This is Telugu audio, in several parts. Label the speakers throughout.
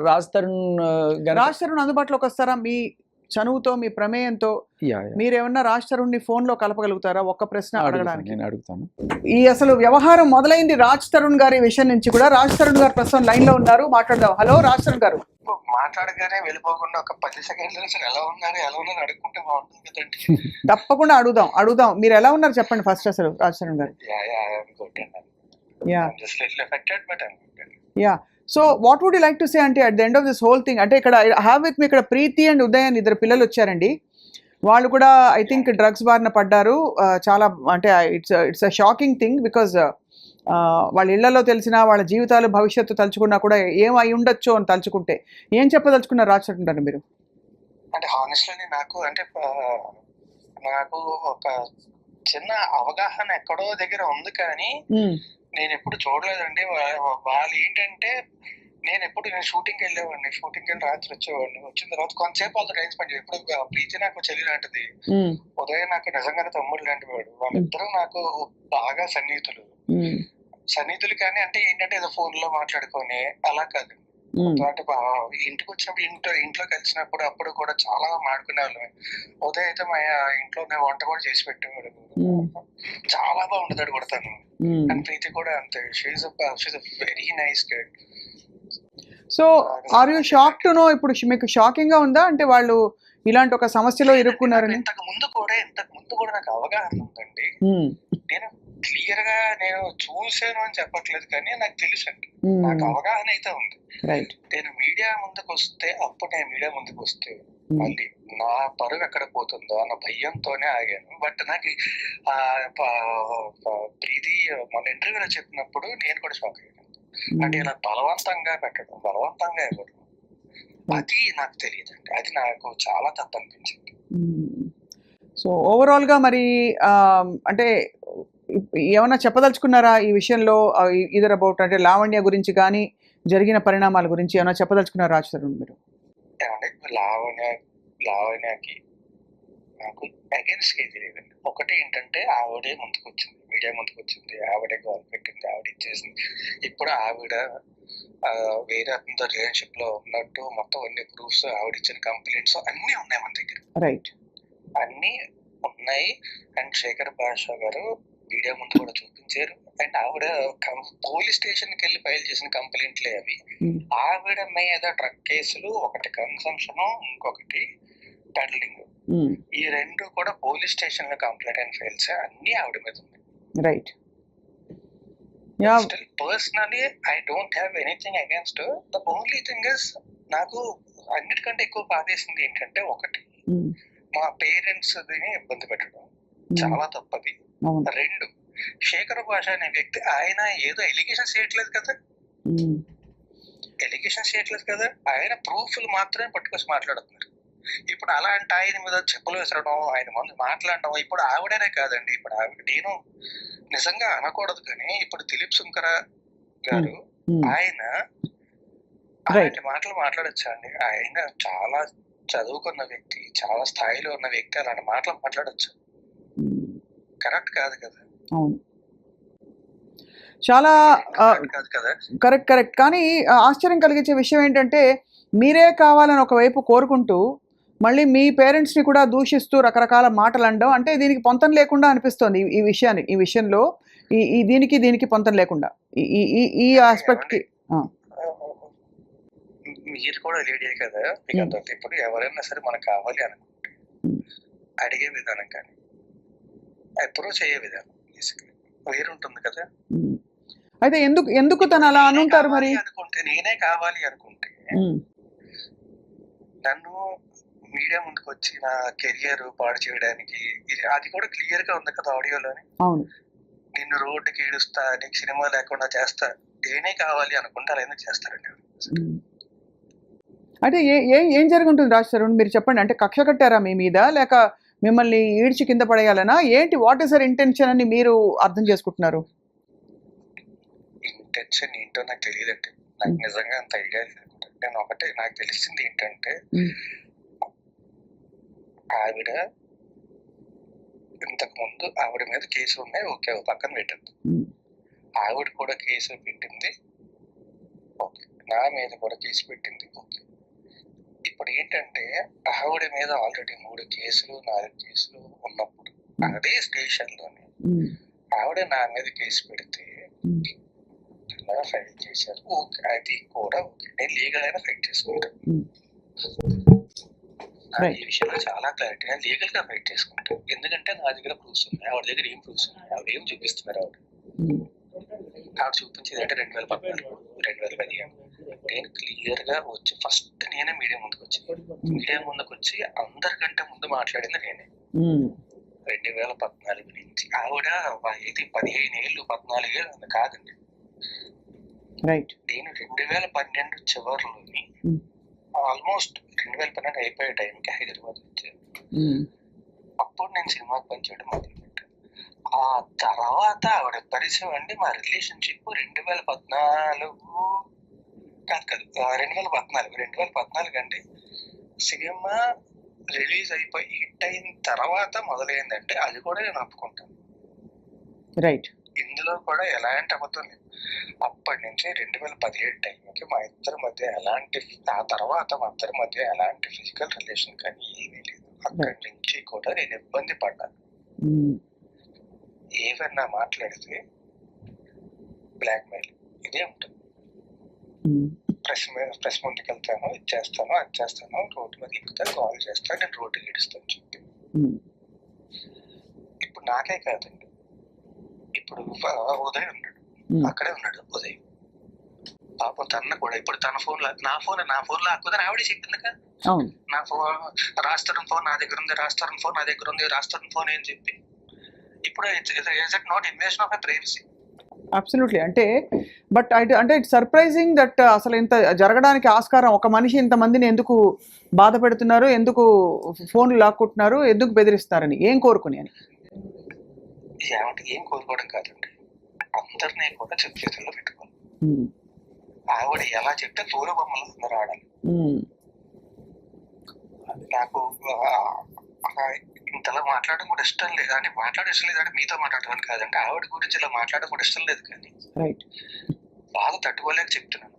Speaker 1: రాజ్ తరుణ్
Speaker 2: రాజ్ తరుణ్ అందుబాటులోకి వస్తారా మీ చనువుతో మీ ప్రమేయంతో? మీరేమన్నా రాజ్ తరుణ్ ని ఫోన్ లో కలపగలుగుతారా ఒక్క ప్రశ్న అడగడానికి?
Speaker 1: నేను అడుగుతాను.
Speaker 2: ఈ అసలు వ్యవహారం మొదలైంది రాజ్ తరుణ్ గారి విషయం నుంచి కూడా. రాజ్ తరుణ్ గారు ప్రస్తుతం లైన్ లో ఉన్నారు, మాట్లాడదాం. హలో రాజ్ తరుణ్ గారు.
Speaker 3: మాట్లాడగానే వెళ్ళిపోకుండా ఒక 10 సెకండ్ల నుంచి ఎలా ఉన్నారు అడుగుకుంటే బాగుంటుంది కదండి.
Speaker 2: తప్పకుండా అడుగుదాం. మీరు ఎలా ఉన్నారు చెప్పండి ఫస్ట్ అసలు రాజ్ తరుణ్ గారు. Yeah so what would you like to say అంటే at the end of this whole thing, అంటే ఇక్కడ హ్యావ్ విత్ మీ ఇక్కడ ప్రీతి అండ్ ఉదయ్ అని 2 పిల్లలు వచ్చారండి. వాళ్ళు కూడా ఐ థింక్ డ్రగ్స్ బారిన పడ్డారు. చాలా అంటే it's a shocking thing because వాళ్ళ ఇళ్లలో తెలిసిన వాళ్ళ జీవితాలు భవిష్యత్తు తలుచుకున్నా కూడా ఏం అయి ఉండొచ్చు అని తలుచుకుంటే ఏం చెప్పదలుచుకున్నారు రాజ్ తరుణ్ గారు మీరు?
Speaker 3: అంటే హానెస్ట్లీ నాకు ఒక చిన్న అవగాహన ఎక్కడో దగ్గర ఉంది, కానీ నేను ఎప్పుడు చూడలేదండి. వాళ్ళు ఏంటంటే నేను షూటింగ్కి వెళ్ళేవాడిని, షూటింగ్కి వెళ్ళి రాత్రి వచ్చేవాడిని. వచ్చిన తర్వాత కొంతసేపు వాళ్ళతో టైం స్పెండ్ చేయాలి. ఇప్పుడు ప్రీతి నాకు చెల్లి లాంటిది, ఉదయం నాకు నిజంగానే తమ్ముడు లాంటి వాడు. వాళ్ళిద్దరూ నాకు బాగా సన్నిహితులు కానీ అంటే ఏంటంటే ఏదో ఫోన్ లో మాట్లాడుకొని అలా కాదు. అంటే ఇంటికి వచ్చినప్పుడు ఇంట్లో కలిసినప్పుడు అప్పుడు కూడా చాలా మాట్లాడుకునే వాళ్ళమే. ఉదయం అయితే మా ఇంట్లో వంట కూడా చేసి పెట్టేవాడు, చాలా బాగుండదు కూడా తను. అండ్ ప్రీతి కూడా అంతే, she very nice girl.
Speaker 2: So are you shock to know, ఇప్పుడు మీకు షాకింగ్ గా ఉందా అంటే వాళ్ళు ఇలాంటి ఒక సమస్యలో ఇరుక్కున్నారని?
Speaker 3: ఇంతకు ముందు కూడా నాకు అవగాహన ఉందండి. నేను క్లియర్ గా నేను చూసాను అని చెప్పట్లేదు, కానీ నాకు తెలుసు అండి, నాకు అవగాహన అయితే ఉంది. నేను మీడియా ముందుకు వస్తే మళ్ళీ నా పరువు ఎక్కడ పోతుందో అన్న భయంతోనే ఆగాను. బట్ నాకు ప్రీతి మన ఇంటర్వ్యూలో చెప్పినప్పుడు నేను కూడా షాక్ అయ్యాను. అంటే ఇలా బలవంతంగా ఇవ్వడం అది నాకు తెలియదండి, అది నాకు చాలా తప్పు అనిపించింది.
Speaker 2: సో ఓవరాల్ గా మరి అంటే ఏమన్నా చెప్పదలుచుకున్నారా ఈ విషయంలో? ఇదర్ అబౌట్ అంటే లావణ్య గురించి కానీ జరిగిన పరిణామాల గురించి ఏమైనా చెప్పదలుచుకున్నారా రాజ్ తరుణ్ మీరు?
Speaker 3: లావణ్యకి నాకు అగేన్స్ట్ ఏది లేదండి. ఒకటి ఏంటంటే ఆవిడే మీడియా ముందుకు వచ్చింది, ఆవిడే గోల్ పెట్టింది, ఆవిడ ఇచ్చేసింది. ఇప్పుడు ఆవిడ వేరే అతనితో రిలేషన్షిప్ లో ఉన్నట్టు మొత్తం అన్ని ప్రూఫ్స్, ఆవిడ ఇచ్చిన కంప్లైంట్స్ అన్ని ఉన్నాయి మన దగ్గర.
Speaker 2: రైట్,
Speaker 3: అన్ని ఉన్నాయి. అండ్ శేఖర్ భాషా గారు మీడియా ముందు కూడా చూపించారు. అండ్ ఆవిడ పోలీస్ స్టేషన్ కి వెళ్ళి ఫైల్ చేసిన కంప్లైంట్లే అవి. ఆవిడ మీద డ్రగ్ కేసులు, ఒకటి కన్సంప్షన్, ఇంకొకటి పెడలింగ్, ఈ 2 కూడా పోలీస్ స్టేషన్ లో కంప్లైంట్ అండ్ ఫైల్స్ అన్ని ఆవిడ మీద ఉంది.
Speaker 2: Right.
Speaker 3: Still personally I don't have anything against her. The only thing is నాకు అన్నిటికంటే ఎక్కువ బాధేసింది ఏంటంటే, ఒకటి మా పేరెంట్స్ ఇబ్బంది పెట్టడం చాలా తప్పది. 2 శేఖర్ భాష అనే వ్యక్తి ఆయన ఏదో ఎలిగేషన్స్ చేయట్లేదు కదా, ఆయన ప్రూఫ్లు మాత్రమే పట్టుకొచ్చి మాట్లాడుతున్నారు. ఇప్పుడు అలాంటి ఆయన మీద చెప్పులు విసరడం, ఆయన ముందు మాట్లాడడం, ఇప్పుడు ఆవిడనే కాదండి, ఇప్పుడు ఆవిడ నేను నిజంగా అనకూడదు కానీ ఇప్పుడు దిలీప్ శంకర గారు ఆయన అలాంటి మాటలు మాట్లాడొచ్చా అండి? ఆయన చాలా చదువుకున్న వ్యక్తి, చాలా స్థాయిలో ఉన్న వ్యక్తి అలాంటి మాటలు మాట్లాడొచ్చు? కరెక్ట్ కాదు కదా.
Speaker 2: చాలా కరెక్ట్. కానీ ఆశ్చర్యం కలిగించే విషయం ఏంటంటే, మీరే కావాలని ఒకవైపు కోరుకుంటూ మళ్ళీ మీ పేరెంట్స్ని కూడా దూషిస్తూ రకరకాల మాటలు అనడం, అంటే దీనికి పొంతం లేకుండా అనిపిస్తోంది. ఈ విషయంలో దీనికి పొంతం లేకుండా ఈ ఆస్పెక్ట్కి.
Speaker 3: మీరు కూడా లేడీ కదా, ఇప్పుడు ఎవరైనా సరే మనకు కావాలి అనుకుంటే అడిగే విధానం కానీ అప్రోచ్ అయ్యే విధానం వేరుంటుంది కదా.
Speaker 2: అయితే ఎందుకు తను అలా అనుంటారు మరి?
Speaker 3: అనుకుంటే నేనే కావాలి అనుకుంటే నన్ను మీడియా ముందుకు వచ్చి నా కెరియర్ పాడు చేయడానికి, అది కూడా క్లియర్ గా ఉంది కదా ఆడియోలోని.
Speaker 2: అవును,
Speaker 3: నిన్ను రోడ్డుకి ఈడుస్తా, నీకు సినిమా లేకుండా చేస్తా, నేనే కావాలి అనుకుంటే అలా ఎందుకు చేస్తారండి?
Speaker 2: అంటే ఏం జరుగుతుంది రాజ్ తరుణ్ మీరు చెప్పండి. అంటే కక్ష కట్టారా మీ మీద, లేక మిమ్మల్ని ఈడ్చి కింద పడేయాలనా ఏంటి? వాట్ ఈస్ దర్ ఇంటెన్షన్ అని మీరు అర్థం చేసుకుంటున్నారు?
Speaker 3: ఇంటెన్షన్ ఏంటో నాకు తెలియదండి, నాకు నిజంగా అంత ఐడియా లేదు. నేను ఒకటే నాకు తెలిసింది ఏంటంటే, ఆవిడ ఇంతకు ముందు ఆవిడ మీద కేసులు ఉన్నాయి, ఓకే, పక్కన పెట్టద్దు. ఆవిడ కూడా కేసులు పెట్టింది, ఓకే. నా మీద కూడా కేసు పెట్టింది. ఓకే. ఇప్పుడు ఏంటంటే ఆవిడ మీద ఆల్రెడీ 3 కేసులు 4 కేసులు ఉన్నప్పుడు అదే స్టేషన్లోనే ఆవిడ నా మీద కేసు పెడితే ఇలా ఫైల్ చేశారు. ఓకే, అది కూడా ఓకే, నేను లీగల్ అయినా ఫైట్ చేసుకుంటాను. ఈ విషయంలో చాలా క్లారిటీ, నేను లీగల్ గా ఫైట్ చేసుకుంటాను. ఎందుకంటే నా దగ్గర ప్రూఫ్స్ ఉన్నాయి, ఆవిడ దగ్గర ఏం ప్రూఫ్స్ ఉన్నాయి, ఆవిడ ఏం చూపిస్తున్నారు. ఆవిడ చూపించేది అంటే 2014 2015 నేను క్లియర్ గా వచ్చి ఫస్ట్ నేనే మీడియా ముందుకు వచ్చి అందరికంటే ముందు మాట్లాడింది నేనే. 2014 నుంచి ఆవిడ ఇది 15 ఏళ్ళు 14 ఏళ్ళు కాదండి. నేను 2012 చివరిలోని ఆల్మోస్ట్ 2012 అయిపోయే టైంకి హైదరాబాద్ వచ్చాను. అప్పుడు నేను సినిమాకి పనిచేయడం మొదలుపెట్టాను. ఆ తర్వాత ఆవిడ పరిచయం అండి. మా రిలేషన్షిప్ 2014 కాదు 2014 అండి. సినిమా రిలీజ్ అయిపోయి హిట్ అయిన తర్వాత మొదలైందంటే అది కూడా నేను ఒప్పుకుంటాను. ఇందులో కూడా ఎలాంటి అబద్ధం లేదు. అప్పటి నుంచి 2017 టైంకి మా ఇద్దరి మధ్య ఆ తర్వాత మా ఇద్దరి మధ్య ఎలాంటి ఫిజికల్ రిలేషన్ కానీ ఏమీ లేదు. అక్కడి నుంచి కూడా నేను ఇబ్బంది పడ్డాను. ఏవన్నా మాట్లాడితే బ్లాక్ మెయిల్ ఇదే ఉంటుంది. ప్రెస్ ముందుకు వెళ్తాను, ఇది చేస్తాను, అది చేస్తాను, రోడ్డు మీద ఎక్కుతాను, కాల్ చేస్తాను, నేను రోడ్డు గీడుస్తాను చెప్పి. ఇప్పుడు నాకే కాదండి, ఇప్పుడు ఉదయ్ ఉన్నాడు, అక్కడే ఉన్నాడు ఉదయ్. పాపం తన కూడా ఇప్పుడు తన ఫోన్ నా ఫోన్ లాక్కుదని ఆవిడే చెప్పింది కదా. నా ఫోన్ రాస్తారం ఫోన్ నా దగ్గర ఉంది, రాస్తారం ఫోన్ అని చెప్పి. ఇప్పుడు is it not invasion of privacy?
Speaker 2: Absolutely. అంటే ఇట్స్ సర్ప్రైజింగ్ దట్ అసలు ఇంత జరగడానికి ఆస్కారం, ఒక మనిషి ఇంతమందిని ఎందుకు బాధ పెడుతున్నారు, ఎందుకు ఫోన్లు లాక్కుంటున్నారు, ఎందుకు బెదిరిస్తారని, ఏం కోరుకుని అని.
Speaker 3: ఏం కోరుకోవడం కాదండి, అందరినీ కూడా చేతుల్లో పెట్టుకోవాలి. ఆవిడ ఎలా చెప్తే తోలు బొమ్మలు అందరూ ఆడాలి. నాకు ఇంతలా మాట్లాడడం కూడా ఇష్టం లేదు, అంటే మీతో మాట్లాడడం కాదండి, ఆవిడ గురించి ఇలా మాట్లాడడం కూడా ఇష్టం లేదు. కానీ బాధ తట్టుకోలేక చెప్తున్నాను.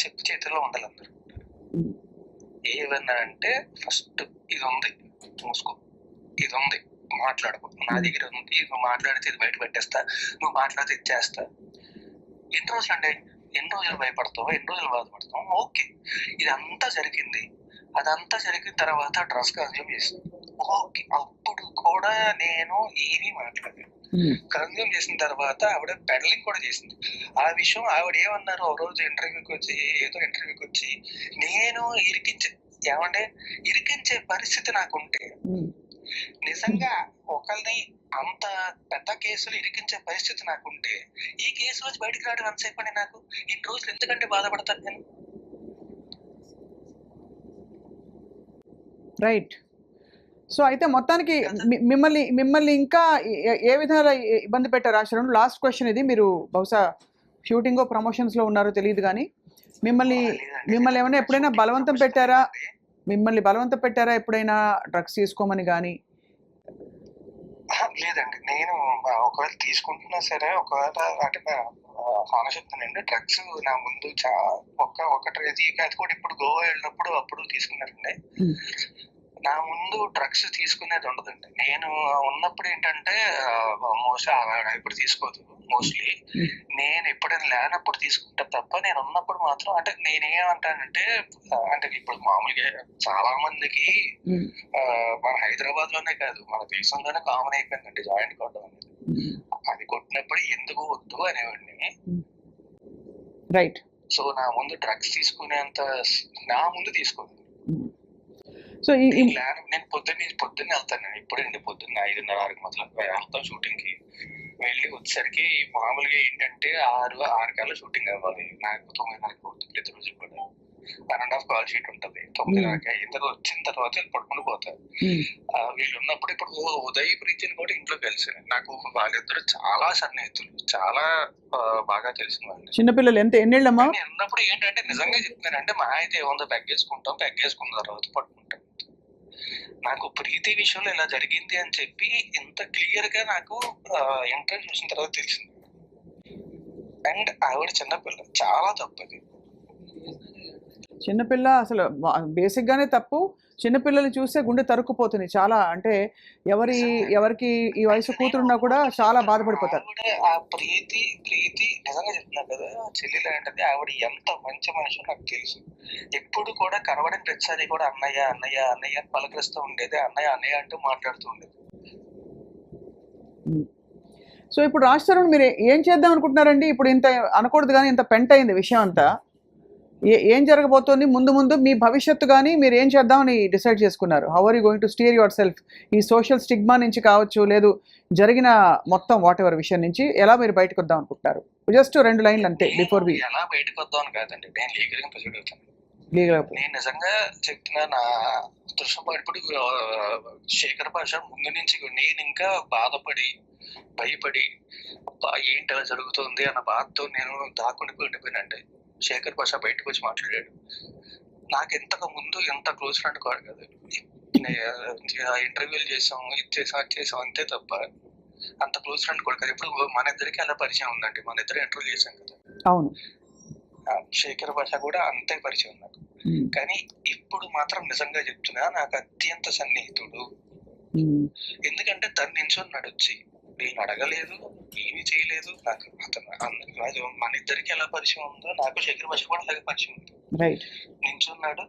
Speaker 3: చెప్పు చేతుల్లో ఉండాలి అందరూ. ఏమన్నా అంటే ఫస్ట్ ఇది ఉంది మూసుకో, ఇది ఉంది మాట్లాడుకో, నా దగ్గర ఉంది, నువ్వు మాట్లాడితే ఇది బయట పెట్టేస్తా, నువ్వు మాట్లాడితే ఇది చేస్తా. ఎన్ని రోజులు భయపడతావు, ఎన్ని రోజులు బాధపడతావు. ఓకే, ఇదంతా జరిగింది. అదంతా జరిగిన తర్వాత డ్రగ్స్ కన్జ్యూమ్ చేసింది. ఓకే, అప్పుడు కూడా నేను ఏమీ మాట్లాడలేదు. కన్జ్యూమ్ చేసిన తర్వాత ఆవిడ పెడలింగ్ కూడా చేసింది. ఆ విషయం ఆవిడ ఏమన్నారు, ఒక రోజు ఇంటర్వ్యూకి వచ్చి నేను ఇరికించే పరిస్థితి నాకుంటే, నిజంగా ఒకరిని అంత పెద్ద కేసులు ఇరికించే పరిస్థితి నాకుంటే, ఈ కేసు రోజు బయటకు రావడం అంతసేపు అని నాకు ఇన్ని రోజులు ఎందుకంటే బాధపడతాను నేను.
Speaker 2: రైట్. సో అయితే మొత్తానికి మిమ్మల్ని ఇంకా ఏ విధంగా ఇబ్బంది పెట్టారు ఆశ్రమం? లాస్ట్ క్వశ్చన్ ఇది. మీరు బహుశా షూటింగ్ ప్రమోషన్స్లో ఉన్నారో తెలియదు, కానీ మిమ్మల్ని ఏమైనా ఎప్పుడైనా బలవంతం పెట్టారా? ఎప్పుడైనా డ్రగ్స్ తీసుకోమని కానీ?
Speaker 3: లేదండి, నేను ఒకవేళ తీసుకుంటున్నా సరే, ఒకవేళ అంటే హాన చెప్తానండి, డ్రగ్స్ నా ముందు ఒకటి అది కూడా ఇప్పుడు గోవా వెళ్ళినప్పుడు అప్పుడు తీసుకున్నారండి. నా ముందు డ్రగ్స్ తీసుకునేది ఉండదండి. నేను ఉన్నప్పుడు ఏంటంటే ఇప్పుడు తీసుకోదు మోస్ట్లీ. నేను ఎప్పుడైనా లేనప్పుడు తీసుకుంటా తప్ప, నేను ఉన్నప్పుడు మాత్రం అంటే నేనేమంటానంటే, అంటే ఇప్పుడు మామూలుగా చాలా మందికి మన హైదరాబాద్ లోనే కాదు మన దేశంలోనే కామన్ అయిపోయిందండి జాయింట్ కొట్టడం అనేది. అది కొట్టినప్పుడు ఎందుకు వద్దు అనేవాడిని.
Speaker 2: రైట్.
Speaker 3: సో నా ముందు డ్రగ్స్ తీసుకునేంత నా ముందు తీసుకోదు.
Speaker 2: సో
Speaker 3: నేను పొద్దున్నే వెళ్తాను. ఇప్పుడండి పొద్దున్న 5:30 మొదలు వెళ్తాం షూటింగ్ కి. వెళ్ళి వచ్చేసరికి మామూలుగా ఏంటంటే 6 కల్లా షూటింగ్ అవ్వాలి. నాకు 9:30 అవుతుంది ప్రతి రోజు కూడా. 1.5 కాల్ షీట్ ఉంటుంది. 9:30 ఇంతకు వచ్చిన తర్వాత పడుకుని పోతారు. వీళ్ళు ఉన్నప్పుడు ఇప్పుడు ఉదయ్ ప్రీతిని కూడా ఇంట్లో కలిసాను. నాకు వాళ్ళిద్దరు చాలా సన్నిహితులు, చాలా బాగా తెలిసిన వాళ్ళు.
Speaker 2: చిన్నపిల్లలు ఎన్నేళ్ళమ్మా?
Speaker 3: ఉన్నప్పుడు ఏంటంటే నిజంగా చెప్తున్నానంటే, మా అయితే ఏముందో పెగ్గేసుకున్న తర్వాత పడుకుంటాం. నాకు ప్రీతి విషయంలో ఇలా జరిగింది అని చెప్పి ఇంత క్లియర్ గా నాకు ఇంటర్వ్యూ చూసిన తర్వాత తెలిసింది. అండ్ ఆవిడ చిన్నపిల్ల, చాలా తప్పది.
Speaker 2: చిన్నపిల్ల అసలు బేసిక్ గానే తప్పు. చిన్నపిల్లల్ని చూస్తే గుండె తరుక్కుపోతుంది చాలా. అంటే ఎవరికి ఈ వయసు కూతురున్నా కూడా చాలా బాధపడిపోతారు.
Speaker 3: ఆవిడ ఆ ప్రీతి నిజంగా చెప్తున్నాను కదా, చెల్లి లాంటిది. ఆవిడ ఎంత మంచి మనిషి నాకు తెలుసు. ఎప్పుడు కూడా కనబడిన ప్రతిసారి కూడా అన్నయ్య అన్నయ్య అన్నయ్య అని పలకరిస్తూ ఉండేది. అన్నయ్య అన్నయ్య అంటూ మాట్లాడుతూ ఉండేది.
Speaker 2: సో ఇప్పుడు రాజ్ తరుణ్ మీరు ఏం చేద్దాం అనుకుంటున్నారండి? ఇప్పుడు ఇంత అనకూడదు కానీ ఇంత పెంట అయింది విషయం అంతా. ఏం జరగబోతోంది ముందు ముందు మీ భవిష్యత్తు కానీ మీరు ఏం చేద్దామని డిసైడ్ చేసుకున్నారు? How are you going to steer yourself? ఈ సోషల్ స్టిగ్మా నుంచి కావచ్చు, లేదు జరిగిన మొత్తం వాట్ ఎవర్ విషయం నుంచి ఎలా మీరు బయటకు వద్దాం అనుకుంటున్నారు? జస్ట్ 2 లైన్లు అంతే బిఫోర్ వి.
Speaker 3: ఎలా బయటకు వద్దాం అని కాదండి, నేను లీగల్ గా ప్రొసీడ్ అవుతాను. నేను నిజంగా చెప్తున్నా, నా దృశ్యం ఇప్పుడు శేఖర్ భాష ముందు నుంచి నేను ఇంకా బాధపడి భయపడి ఏంటి అలా జరుగుతుంది అన్న బాధతో నేను దాక్కుని ఉండిపోయినండి. శేఖర్ భాష బయటకు వచ్చి మాట్లాడాడు. నాకు ఇంతకు ముందు ఎంత క్లోజ్ ఫ్రెండ్ కాదు కదా, ఇంటర్వ్యూలు చేసాం, ఇది చేసాం అది చేసాం అంతే తప్ప అంత క్లోజ్ ఫ్రెండ్ కూడా కదా. ఇప్పుడు మన ఇద్దరికి అలా పరిచయం ఉందండి, మన ఇద్దరు ఇంటర్వ్యూ చేసాం కదా.
Speaker 2: అవును,
Speaker 3: శేఖర్ భాష కూడా అంతే పరిచయం నాకు. కానీ ఇప్పుడు మాత్రం నిజంగా చెప్తున్నా, నాకు అత్యంత సన్నిహితుడు. ఎందుకంటే తను నించున్నాడు వచ్చి, నేను అడగలేదు, ఏమీ చేయలేదు. నాకు అతను మన ఇద్దరికి ఎలా పరిచయం ఉందో నాకు శేఖర్ భాష కూడా అలాగే పరిచయం ఉంది. నించున్నాడు,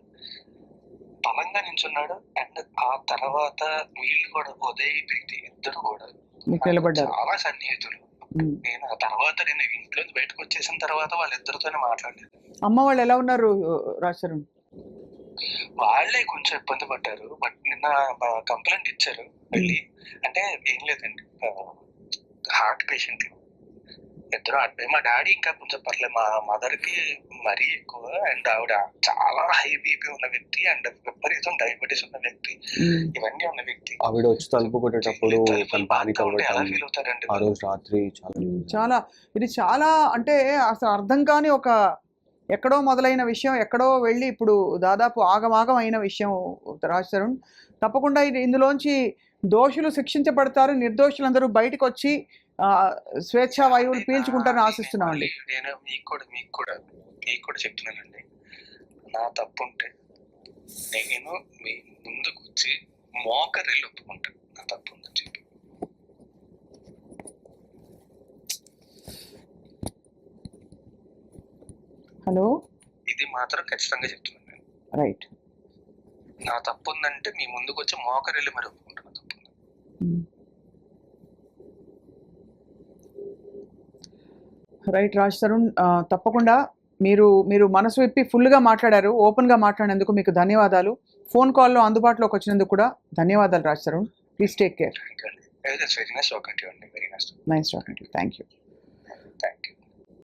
Speaker 3: బలంగా నించున్నాడు. అండ్ ఆ తర్వాత వీళ్ళు కూడా ఉదయ్ ప్రీతి ఇద్దరు కూడా చాలా సన్నిహితులు. నేను ఆ తర్వాత నేను ఇంట్లో బయటకు వచ్చేసిన తర్వాత వాళ్ళిద్దరితోనే మాట్లాడలేదు.
Speaker 2: అమ్మ వాళ్ళు ఎలా ఉన్నారు రాజ్ తరుణ్?
Speaker 3: వాళ్ళే కొంచెం ఇబ్బంది పడ్డారు. బట్ నిన్న కంప్లైంట్ ఇచ్చారు వెళ్ళి. అంటే ఏం లేదండి, హార్ట్ పేషెంట్ ఇద్దరు అడ్డాయి. మా డాడీ ఇంకా కొంచెం పర్లేదు, మా మదర్ కి మరీ ఎక్కువ. అండ్ ఆవిడ చాలా హై బీపీ ఉన్న వ్యక్తి అండ్ విపరీతం డయాబెటీస్ ఉన్న వ్యక్తి, ఇవన్నీ ఉన్న వ్యక్తి.
Speaker 1: ఆవిడ వచ్చి తలుపు కొట్టేటప్పుడు
Speaker 3: ఎలా ఫీల్ అవుతారండి
Speaker 1: ఆ రోజు రాత్రి?
Speaker 2: చాలా ఇది చాలా అంటే అసలు అర్థం కాని ఒక ఎక్కడో మొదలైన విషయం ఎక్కడో వెళ్ళి ఇప్పుడు దాదాపు ఆగమాగం అయిన విషయం రాజ్ తరుణ్. తప్పకుండా ఇందులోంచి దోషులు శిక్షించబడతారు, నిర్దోషులందరూ బయటకు వచ్చి స్వేచ్ఛా వాయువులు పీల్చుకుంటారని ఆశిస్తున్నామండి.
Speaker 3: నేను మీకు కూడా చెప్తున్నానండి, నా తప్పు ఉంటే నేను మీ ముందుకు వచ్చి మోకరిల్లు ఒప్పుకుంటాను నా తప్పు ఉందని చెప్పి.
Speaker 2: హలో,
Speaker 3: ఇది మాత్రం ఖచ్చితంగా చెప్తున్నాను నేను.
Speaker 2: రైట్,
Speaker 3: నా తప్పు ఉందంటే మీ ముందుకు వచ్చి మోకరిల్లు మరి ఒప్పుకుంటాను తప్పు.
Speaker 2: రైట్ రాజ్ తరుణ్, తప్పకుండా మీరు మనసు విప్పి ఫుల్గా మాట్లాడారు, ఓపెన్గా మాట్లాడినందుకు మీకు ధన్యవాదాలు. ఫోన్ కాల్లో అందుబాటులోకి వచ్చినందుకు కూడా ధన్యవాదాలు Raj Tarun. Please take care.
Speaker 3: Very nice talking to you.
Speaker 2: Nice talking to you. Thank you.